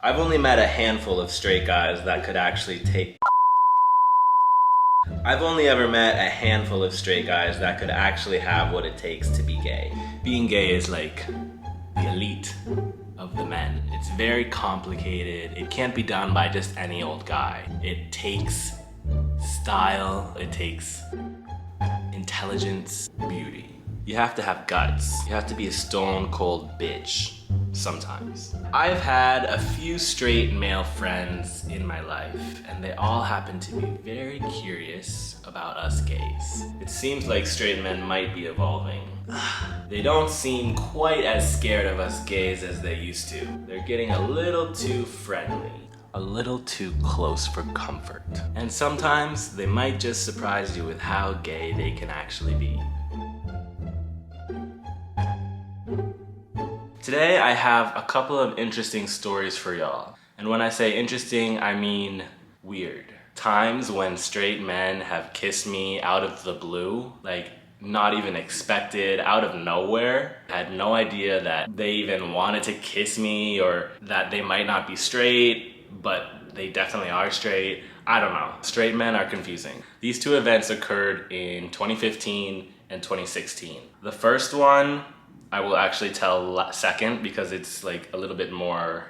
I've only met a handful of straight guys that could actually take. I've only ever met a handful of straight guys that could actually have what it takes to be gay. Being gay is like the elite of the men. It's very complicated. It can't be done by just any old guy. It takes style, it takes intelligence, beauty. You have to have guts. You have to be a stone cold bitch sometimes. I've had a few straight male friends in my life, and they all happen to be very curious about us gays. It seems like straight men might be evolving. They don't seem quite as scared of us gays as they used to. They're getting a little too friendly. A little too close for comfort. And sometimes they might just surprise you with how gay they can actually be. Today I have a couple of interesting stories for y'all. And when I say interesting, I mean weird. Times when straight men have kissed me out of the blue, like not even expected, out of nowhere. I had no idea that they even wanted to kiss me or that they might not be straight, but they definitely are straight. I don't know. Straight men are confusing. These two events occurred in 2015 and 2016. The first one I will actually tell second because it's like a little bit more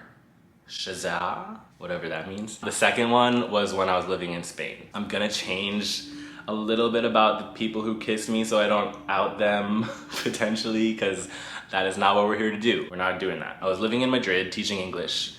shazaa, whatever that means. The second one was when I was living in Spain. I'm gonna change a little bit about the people who kiss me so I don't out them potentially, because that is not what we're here to do. We're not doing that. I was living in Madrid teaching English.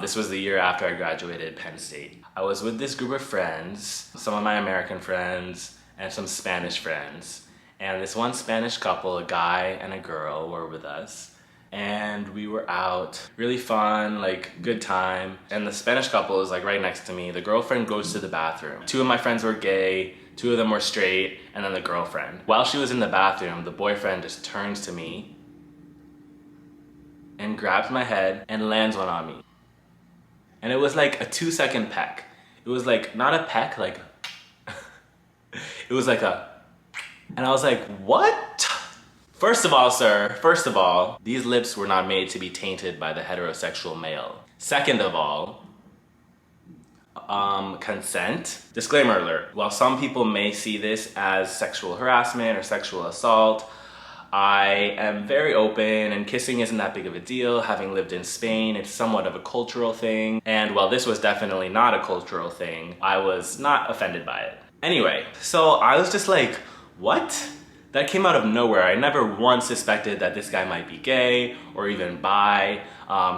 This was the year after I graduated Penn State. I was with this group of friends, some of my American friends and some Spanish friends. And this one Spanish couple, a guy and a girl, were with us. And we were out, really fun, like good time. And the Spanish couple is like right next to me. The girlfriend goes to the bathroom. Two of my friends were gay, two of them were straight, and then the girlfriend. While she was in the bathroom, the boyfriend just turns to me and grabs my head and lands one on me. And it was like a 2-second peck. It was like, not a peck, like, it was like a, and I was like, what? First of all, sir, these lips were not made to be tainted by the heterosexual male. Second of all, consent. Disclaimer alert. While some people may see this as sexual harassment or sexual assault, I am very open and kissing isn't that big of a deal. Having lived in Spain, it's somewhat of a cultural thing. And while this was definitely not a cultural thing, I was not offended by it. Anyway, so I was just like, what? That came out of nowhere. I never once suspected that this guy might be gay or even bi.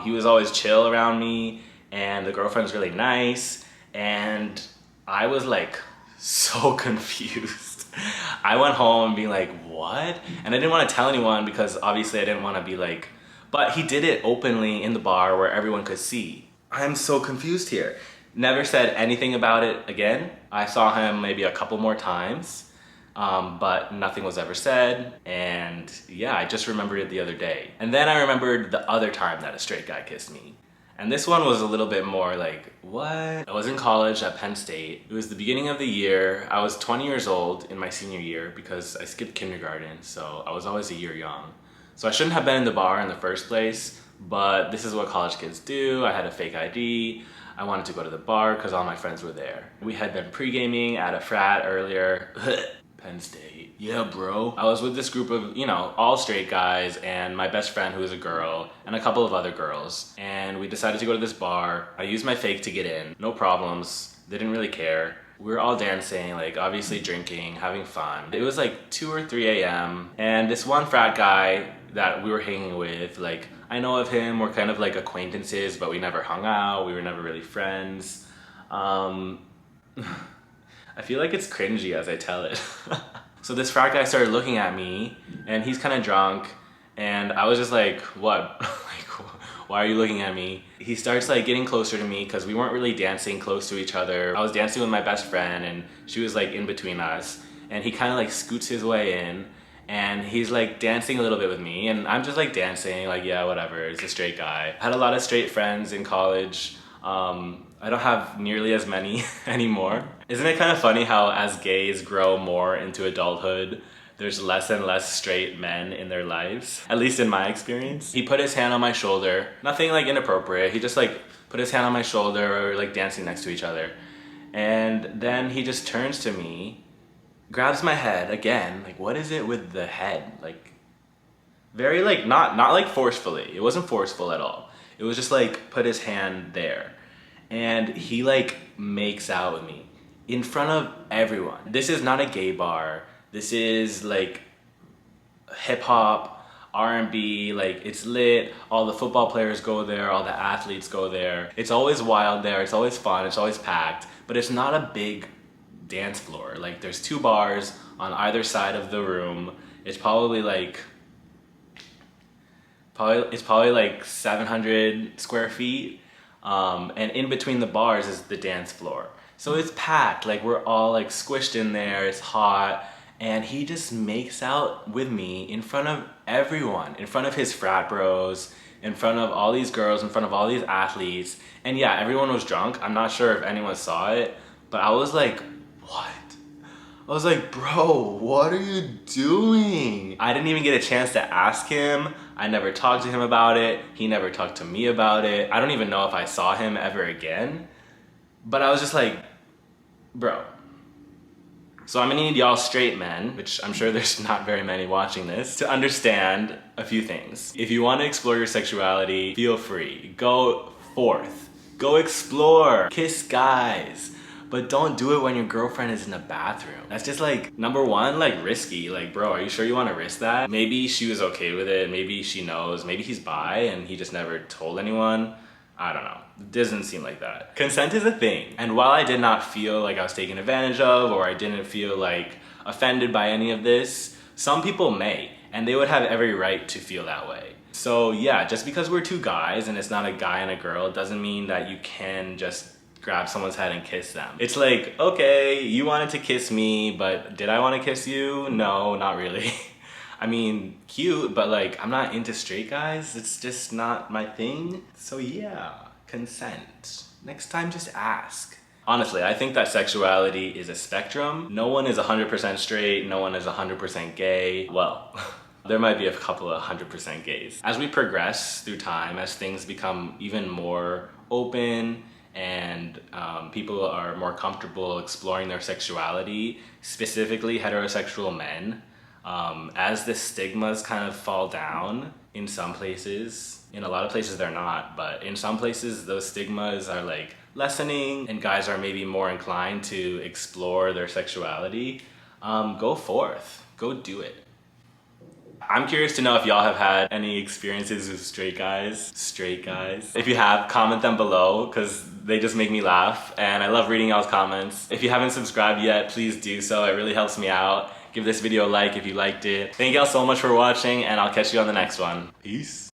He was always chill around me and the girlfriend's really nice. And I was like so confused. I went home being like, what? And I didn't want to tell anyone because obviously I didn't want to be like, but he did it openly in the bar where everyone could see. I'm so confused here. Never said anything about it again. I saw him maybe a couple more times. But nothing was ever said, and yeah, I just remembered it the other day. And then I remembered the other time that a straight guy kissed me. And this one was a little bit more like, what? I was in college at Penn State. It was the beginning of the year. I was 20 years old in my senior year because I skipped kindergarten, so I was always a year young. So I shouldn't have been in the bar in the first place, but this is what college kids do. I had a fake ID. I wanted to go to the bar because all my friends were there. We had been pre-gaming at a frat earlier. Penn State. Yeah, bro. I was with this group of, all straight guys and my best friend who was a girl and a couple of other girls. And we decided to go to this bar. I used my fake to get in. No problems. They didn't really care. We were all dancing, like obviously drinking, having fun. It was like 2 or 3 a.m. And this one frat guy that we were hanging with, like I know of him, we're kind of like acquaintances, but we never hung out. We were never really friends. I feel like it's cringy as I tell it. So this frat guy started looking at me and he's kind of drunk and I was just like, what? Like, why are you looking at me? He starts like getting closer to me because we weren't really dancing close to each other. I was dancing with my best friend and she was like in between us, and he kind of like scoots his way in and he's like dancing a little bit with me and I'm just like dancing like, yeah, whatever, it's a straight guy. I had a lot of straight friends in college. I don't have nearly as many anymore. Isn't it kind of funny how as gays grow more into adulthood, there's less and less straight men in their lives, at least in my experience. He put his hand on my shoulder, nothing like inappropriate. He just like put his hand on my shoulder, or like dancing next to each other. And then he just turns to me, grabs my head again. Like, what is it with the head? Like, very like, not like forcefully. It wasn't forceful at all. It was just like, put his hand there. And he like makes out with me in front of everyone. This is not a gay bar. This is like hip hop, R&B, like it's lit. All the football players go there, all the athletes go there. It's always wild there, it's always fun, it's always packed, but it's not a big dance floor. Like there's 2 bars on either side of the room. It's probably like, like 700 square feet. And in between the bars is the dance floor. So it's packed, like we're all like squished in there, it's hot. And he just makes out with me in front of everyone, in front of his frat bros, in front of all these girls, in front of all these athletes. And yeah, everyone was drunk. I'm not sure if anyone saw it, but I was like, what? I was like, bro, what are you doing? I didn't even get a chance to ask him. I never talked to him about it. He never talked to me about it. I don't even know if I saw him ever again. But I was just like, bro. So I'm gonna need y'all straight men, which I'm sure there's not very many watching this, to understand a few things. If you want to explore your sexuality, feel free. Go forth. Go explore. Kiss guys. But don't do it when your girlfriend is in the bathroom. That's just like, number one, like risky. Like, bro, are you sure you want to risk that? Maybe she was okay with it. Maybe she knows. Maybe he's bi and he just never told anyone. I don't know. It doesn't seem like that. Consent is a thing. And while I did not feel like I was taken advantage of, or I didn't feel like offended by any of this, some people may, and they would have every right to feel that way. So yeah, just because we're 2 guys and it's not a guy and a girl, doesn't mean that you can just grab someone's head and kiss them. It's like, okay, you wanted to kiss me, but did I want to kiss you? No, not really. I mean, cute, but like, I'm not into straight guys. It's just not my thing. So yeah, consent. Next time, just ask. Honestly, I think that sexuality is a spectrum. No one is 100% straight, no one is 100% gay. Well, there might be a couple of 100% gays. As we progress through time, as things become even more open, and people are more comfortable exploring their sexuality, specifically heterosexual men, as the stigmas kind of fall down in some places. In a lot of places they're not, but in some places those stigmas are like lessening and guys are maybe more inclined to explore their sexuality. Go forth, go do it. I'm curious to know if y'all have had any experiences with straight guys. If you have, comment them below, because they just make me laugh and I love reading y'all's comments. If you haven't subscribed yet, please do so. It really helps me out. Give this video a like if you liked it. Thank y'all so much for watching, and I'll catch you on the next one. Peace.